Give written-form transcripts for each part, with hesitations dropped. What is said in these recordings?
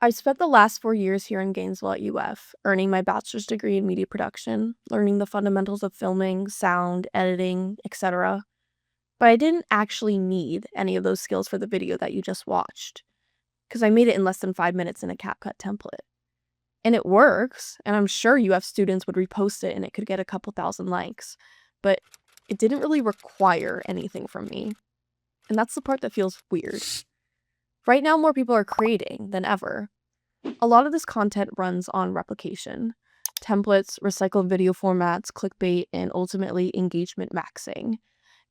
I spent the last 4 years here in Gainesville at UF, earning my bachelor's degree in media production, learning the fundamentals of filming, sound, editing, etc. But I didn't actually need any of those skills for the video that you just watched, because I made it in less than 5 minutes in a CapCut template. And it works, and I'm sure UF students would repost it and it could get a couple thousand likes, but it didn't really require anything from me. And that's the part that feels weird. Right now, more people are creating than ever. A lot of this content runs on replication, templates, recycled video formats, clickbait, and ultimately engagement maxing.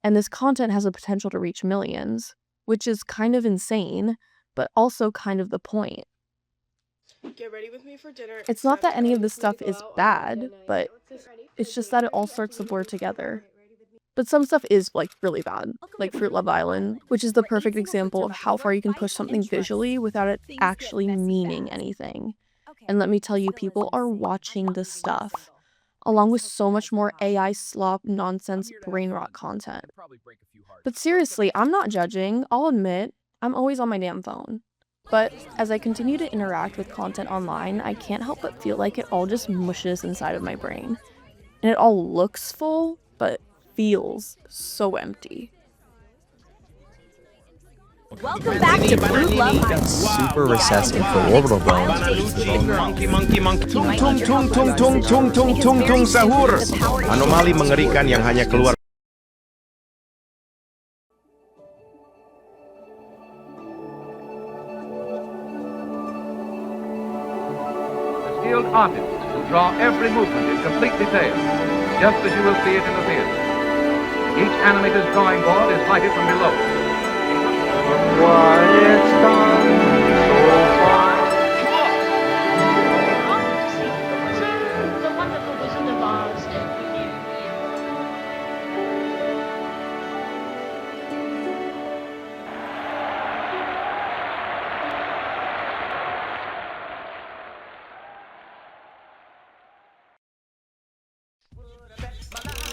And this content has the potential to reach millions, which is kind of insane, but also kind of the point. Get ready with me for dinner. It's not that any of this stuff is bad, but it's just that it all starts to blur together. But some stuff is, really bad, like Fruit Love Island, which is the perfect example of how far you can push something visually without it actually meaning anything. And let me tell you, people are watching this stuff, along with so much more AI slop, nonsense, brain rot content. But seriously, I'm not judging. I'll admit, I'm always on my damn phone. But as I continue to interact with content online, I can't help but feel like it all just mushes inside of my brain. And it all looks full, but feels so empty. Welcome back to Fruit Love Island. Super recessed infraorbital bone. Tung sahur. Anomali mengerikan yang hanya keluar. Skilled artists who draw every movement in complete detail, just as you will see it in the theater. Each animator's drawing board is lighted from below. What it's done so far. The wonderful Wizard of Oz and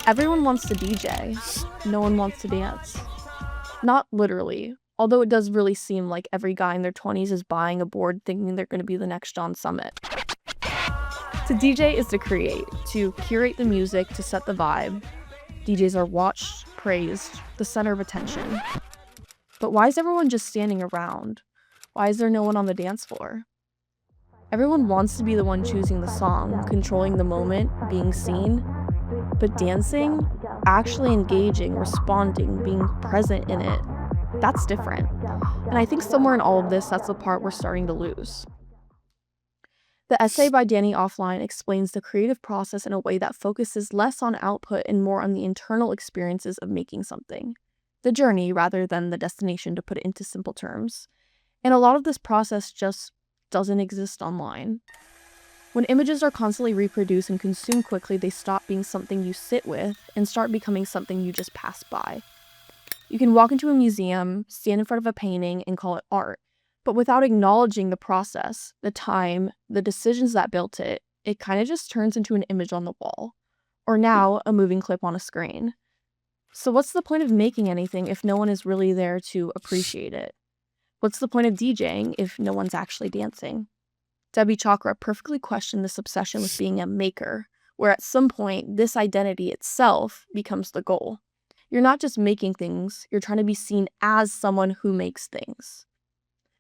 Everyone wants to DJ. No one wants to dance. Not literally, although it does really seem like every guy in their 20s is buying a board thinking they're going to be the next John Summit. To DJ is to create, to curate the music, to set the vibe. DJs are watched, praised, the center of attention. But why is everyone just standing around? Why is there no one on the dance floor? Everyone wants to be the one choosing the song, controlling the moment, being seen. But dancing, actually engaging, responding, being present in it, that's different. And I think somewhere in all of this, that's the part we're starting to lose. The essay by Dani Offline explains the creative process in a way that focuses less on output and more on the internal experiences of making something. The journey rather than the destination, to put it into simple terms. And a lot of this process just doesn't exist online. When images are constantly reproduced and consumed quickly, they stop being something you sit with and start becoming something you just pass by. You can walk into a museum, stand in front of a painting, and call it art, but without acknowledging the process, the time, the decisions that built it, it kind of just turns into an image on the wall, or now a moving clip on a screen. So what's the point of making anything if no one is really there to appreciate it? What's the point of DJing if no one's actually dancing? Debbie Chakra perfectly questioned this obsession with being a maker, where at some point, this identity itself becomes the goal. You're not just making things, you're trying to be seen as someone who makes things.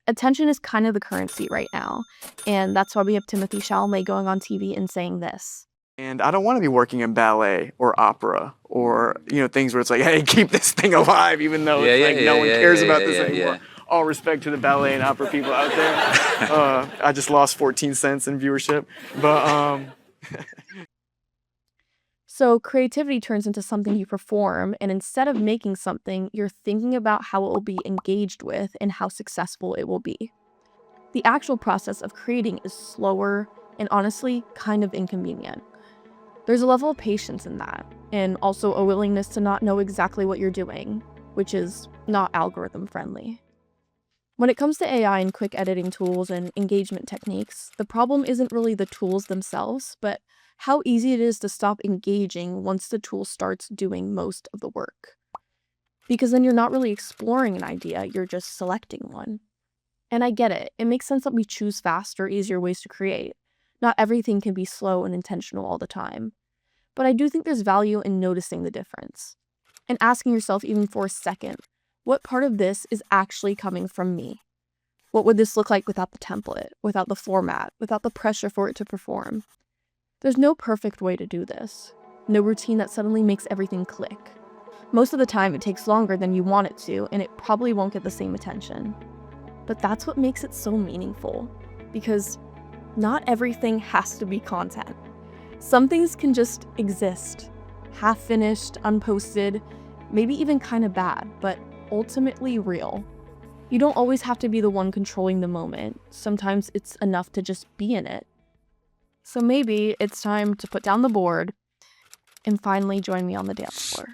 Attention is kind of the currency right now, and that's why we have Timothée Chalamet going on TV and saying this. And I don't want to be working in ballet or opera or, things where it's like, hey, keep this thing alive, even though no one cares about this anymore. Yeah. All respect to the ballet and opera people out there. I just lost 14 cents in viewership. But So creativity turns into something you perform, and instead of making something, you're thinking about how it will be engaged with and how successful it will be. The actual process of creating is slower and honestly kind of inconvenient. There's a level of patience in that, and also a willingness to not know exactly what you're doing, which is not algorithm friendly. When it comes to AI and quick editing tools and engagement techniques, the problem isn't really the tools themselves, but how easy it is to stop engaging once the tool starts doing most of the work. Because then you're not really exploring an idea, you're just selecting one. And I get it. It makes sense that we choose faster, easier ways to create. Not everything can be slow and intentional all the time. But I do think there's value in noticing the difference. And asking yourself even for a second, what part of this is actually coming from me? What would this look like without the template, without the format, without the pressure for it to perform? There's no perfect way to do this. No routine that suddenly makes everything click. Most of the time it takes longer than you want it to, and it probably won't get the same attention. But that's what makes it so meaningful, because not everything has to be content. Some things can just exist, half-finished, unposted, maybe even kind of bad, but ultimately real. You don't always have to be the one controlling the moment. Sometimes it's enough to just be in it. So maybe it's time to put down the board and finally join me on the dance floor.